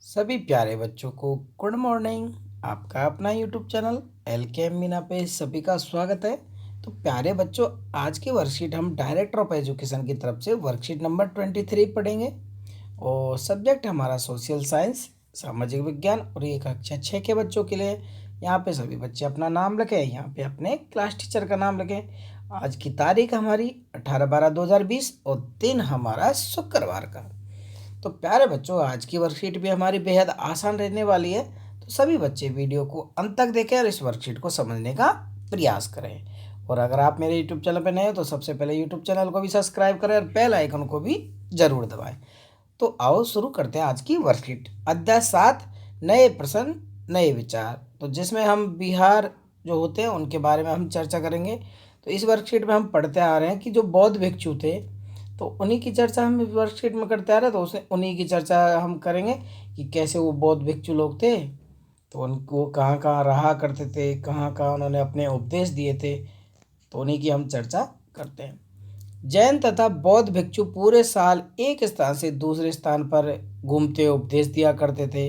सभी प्यारे बच्चों को गुड मॉर्निंग। आपका अपना यूट्यूब चैनल एल के एम मीना पे सभी का स्वागत है। तो प्यारे बच्चों, आज की वर्कशीट हम डायरेक्टर ऑफ एजुकेशन की तरफ से वर्कशीट नंबर 23 पढ़ेंगे और सब्जेक्ट हमारा सोशल साइंस, सामाजिक विज्ञान और ये कक्षा 6 के बच्चों के लिए। यहाँ पे सभी बच्चे अपना नाम लिखें, यहाँ पे अपने क्लास टीचर का नाम लिखें। आज की तारीख हमारी 18/12/2020 और दिन हमारा शुक्रवार का। तो प्यारे बच्चों, आज की वर्कशीट भी हमारी बेहद आसान रहने वाली है। तो सभी बच्चे वीडियो को अंत तक देखें और इस वर्कशीट को समझने का प्रयास करें। और अगर आप मेरे यूट्यूब चैनल पर नए हो तो सबसे पहले यूट्यूब चैनल को भी सब्सक्राइब करें और बेल आइकन को भी जरूर दबाएं। तो आओ शुरू करते हैं आज की वर्कशीट। अध्याय 7, नए प्रश्न नए विचार। तो जिसमें हम बिहार जो होते हैं उनके बारे में हम चर्चा करेंगे। तो इस वर्कशीट में हम पढ़ते आ रहे हैं कि जो बौद्ध भिक्षु थे, तो उन्हीं की चर्चा हम वर्कशीट में करते आ रहे हैं। तो उसे उन्हीं की चर्चा हम करेंगे कि कैसे वो बौद्ध भिक्षु लोग थे, तो उनको कहाँ कहाँ रहा करते थे, कहाँ कहाँ उन्होंने अपने उपदेश दिए थे, तो उन्हीं की हम चर्चा करते हैं। जैन तथा बौद्ध भिक्षु पूरे साल एक स्थान से दूसरे स्थान पर घूमते उपदेश दिया करते थे।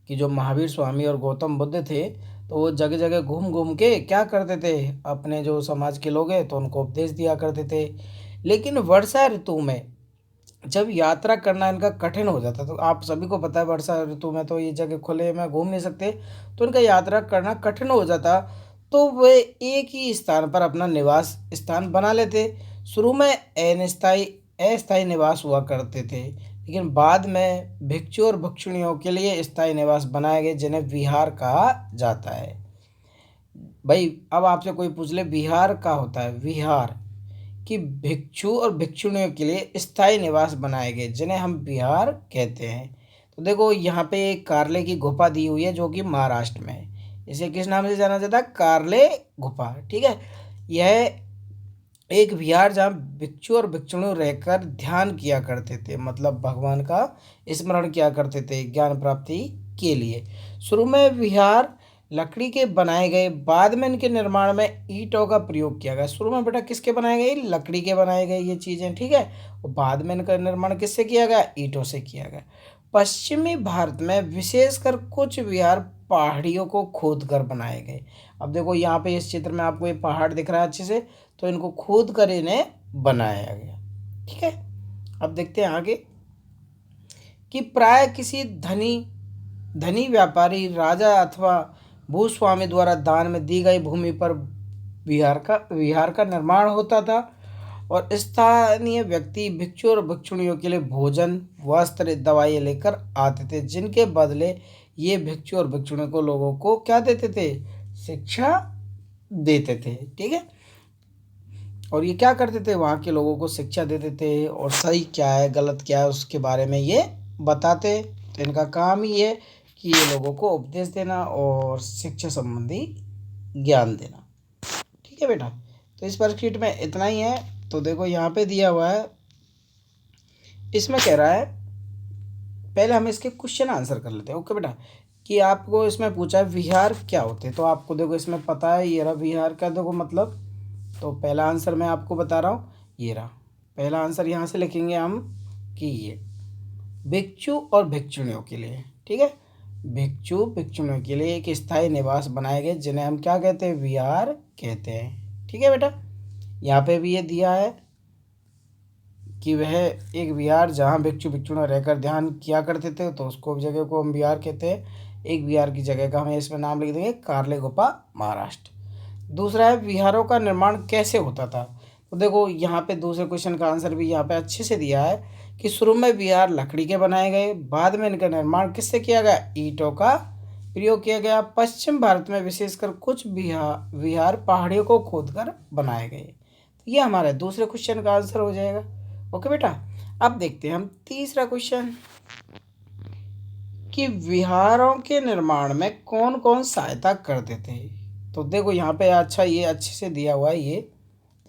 कि जो महावीर स्वामी और गौतम बुद्ध थे, तो वो जगह जगह घूम घूम के क्या करते थे, अपने जो समाज के लोग हैं तो उनको उपदेश दिया करते थे। लेकिन वर्षा ऋतु में जब यात्रा करना इनका कठिन हो जाता, तो आप सभी को पता है वर्षा ऋतु में तो ये जगह खुले में घूम नहीं सकते, तो इनका यात्रा करना कठिन हो जाता। तो वे एक ही स्थान पर अपना निवास स्थान बना लेते। शुरू में अस्थायी निवास हुआ करते थे, लेकिन बाद में भिक्षु और भिक्षुणियों के लिए स्थायी निवास बनाए गए, जिन्हें विहार कहा जाता है। भाई अब आपसे कोई पूछ ले विहार का होता है विहार, कि भिक्षु और भिक्षुणियों के लिए स्थायी निवास बनाए गए, जिन्हें हम विहार कहते हैं। तो देखो यहाँ पे एक कारले की गुफा दी हुई है जो कि महाराष्ट्र में है। इसे किस नाम से जाना जाता है? कारले गुफा। ठीक है, यह एक विहार जहाँ भिक्षु और भिक्षुणी रहकर ध्यान किया करते थे, मतलब भगवान का स्मरण किया करते थे ज्ञान प्राप्ति के लिए। शुरू में विहार लकड़ी के बनाए गए, बाद में इनके निर्माण में ईंटों का प्रयोग किया गया। शुरू में बेटा किसके बनाए गए? लकड़ी के बनाए गए ये चीज़ें, ठीक है। और बाद में इनका निर्माण किससे किया गया? ईंटों से किया गया। पश्चिमी भारत में विशेषकर कुछ विहार पहाड़ियों को खोद कर बनाए गए। अब देखो यहाँ पे इस चित्र में आपको ये पहाड़ दिख रहा है अच्छे से, तो इनको खोद कर इन्हें बनाया गया। ठीक है, अब देखते हैं आगे कि प्राय किसी धनी व्यापारी, राजा अथवा भूस्वामी द्वारा दान में दी गई भूमि पर विहार का निर्माण होता था और स्थानीय व्यक्ति भिक्षु और भिक्षुणियों के लिए भोजन, वस्त्र, दवाई लेकर आते थे, जिनके बदले ये भिक्षु और भिक्षुणियों को लोगों को क्या देते थे? शिक्षा देते थे। ठीक है, और ये क्या करते थे? वहाँ के लोगों को शिक्षा देते थे और सही क्या है गलत क्या है उसके बारे में ये बताते। तो इनका काम ही है कि ये लोगों को उपदेश देना और शिक्षा संबंधी ज्ञान देना। ठीक है बेटा, तो इस वर्कशीट में इतना ही है। तो देखो यहाँ पे दिया हुआ है, इसमें कह रहा है, पहले हम इसके क्वेश्चन आंसर कर लेते हैं। ओके बेटा, कि आपको इसमें पूछा है विहार क्या होते हैं, तो आपको देखो इसमें पता है, ये रहा विहार का देखो मतलब। तो पहला आंसर मैं आपको बता रहा हूँ, ये रहा पहला आंसर। यहाँ से लिखेंगे हम कि ये भिक्षु और भिक्षुणियों के लिए, ठीक है, भिक्षु भिक्षुणियों के लिए एक स्थायी निवास बनाए गए, जिन्हें हम क्या कहते हैं? विहार कहते हैं। ठीक है बेटा, यहाँ पे भी ये दिया है कि वह एक विहार जहाँ भिक्षु भिक्षुणी रहकर ध्यान किया करते थे, तो उसको जगह को हम विहार कहते हैं। एक विहार की जगह का हमें इसमें नाम लिख देंगे, कारले गुफा, महाराष्ट्र। दूसरा है विहारों का निर्माण कैसे होता था। तो देखो यहाँ पे दूसरे क्वेश्चन का आंसर भी यहाँ पे अच्छे से दिया है कि शुरू में विहार लकड़ी के बनाए गए, बाद में इनका निर्माण किससे किया गया? ईंटों का प्रयोग किया गया। पश्चिम भारत में विशेषकर कुछ विहार पहाड़ियों को खोदकर बनाए गए। तो ये हमारा दूसरे क्वेश्चन का आंसर हो जाएगा। ओके बेटा, अब देखते हैं हम तीसरा क्वेश्चन कि विहारों के निर्माण में कौन कौन सहायता करते थे। तो देखो यहाँ पे अच्छा ये अच्छे से दिया हुआ है ये,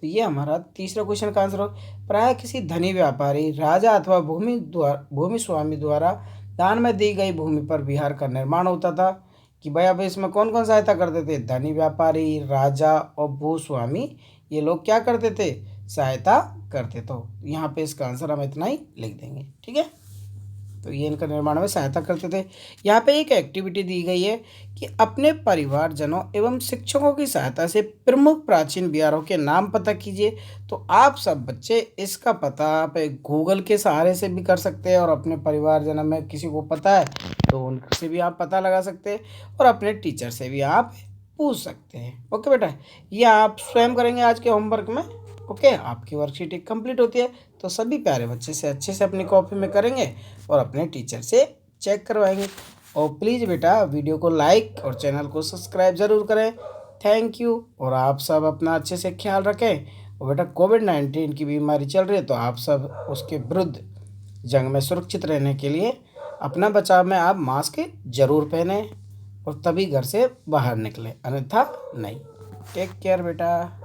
तो ये हमारा तीसरा क्वेश्चन का आंसर हो। प्राय किसी धनी व्यापारी, राजा अथवा भूमि स्वामी द्वारा दान में दी गई भूमि पर विहार का निर्माण होता था। कि भाई अब इसमें कौन कौन सहायता करते थे? धनी व्यापारी, राजा और भूस्वामी, ये लोग क्या करते थे? सहायता करते। तो यहाँ पे इसका आंसर हम इतना ही लिख देंगे। ठीक है, तो ये इनका निर्माण में सहायता करते थे। यहाँ पे एक एक्टिविटी दी गई है कि अपने परिवारजनों एवं शिक्षकों की सहायता से प्रमुख प्राचीन बिहारों के नाम पता कीजिए। तो आप सब बच्चे इसका पता आप गूगल के सहारे से भी कर सकते हैं, और अपने परिवारजनों में किसी को पता है तो उनसे भी आप पता लगा सकते हैं, और अपने टीचर से भी आप पूछ सकते हैं। ओके बेटा, ये आप स्वयं करेंगे आज के होमवर्क में। ओके, आपकी वर्कशीट एक कंप्लीट होती है, तो सभी प्यारे बच्चे से अच्छे से अपनी कॉपी में करेंगे और अपने टीचर से चेक करवाएंगे। और प्लीज़ बेटा वीडियो को लाइक और चैनल को सब्सक्राइब ज़रूर करें। Thank you. और आप सब अपना अच्छे से ख्याल रखें। और बेटा कोविड-19 की बीमारी चल रही है, तो आप सब उसके विरुद्ध जंग में सुरक्षित रहने के लिए अपना बचाव में आप मास्क ज़रूर पहने और तभी घर से बाहर निकलें, अन्यथा नहीं। टेक केयर बेटा।